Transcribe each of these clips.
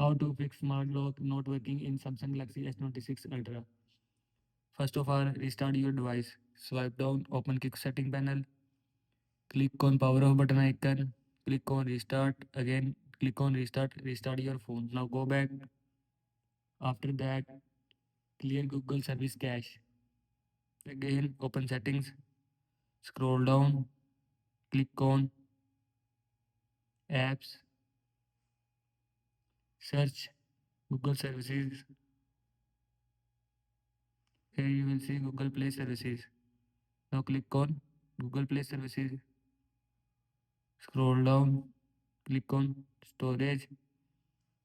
How to fix smart lock not working in Samsung Galaxy S26 Ultra. First of all, restart your device. Swipe down, open quick setting panel. Click on power off button icon. Click on restart. Again, click on restart. Restart your phone. Now go back. After that, clear Google Service Cache. Again, open settings. Scroll down. Click on apps. Search Google Services. Here you will see Google Play Services. Now click on Google Play Services. Scroll down. Click on storage.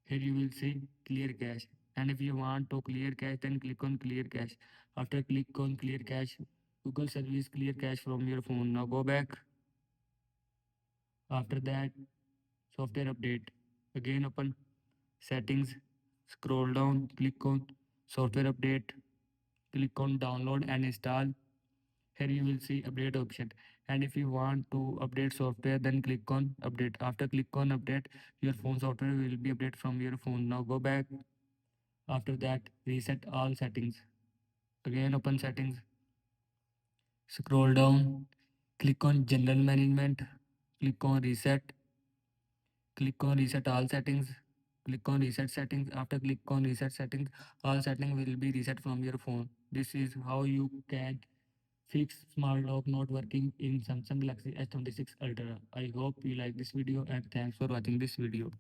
Here you will see clear cache. And if you want to clear cache, then click on clear cache. After click on clear cache, Google service clear cache from your phone. Now go back. After that, software update. Again open settings. Scroll down. Click on software update. Click on download and install. Here you will see update option. And if you want to update software, then click on update. After click on update, your phone software will be updated from your phone. Now go back. After that, reset all settings. Again, open settings, scroll down, click on general management, click on reset, click on reset all settings, click on reset settings. After click on reset settings, all settings will be reset from your phone. This is how you can fix smart lock not working in Samsung Galaxy S26 Ultra. I hope you like this video and thanks for watching this video.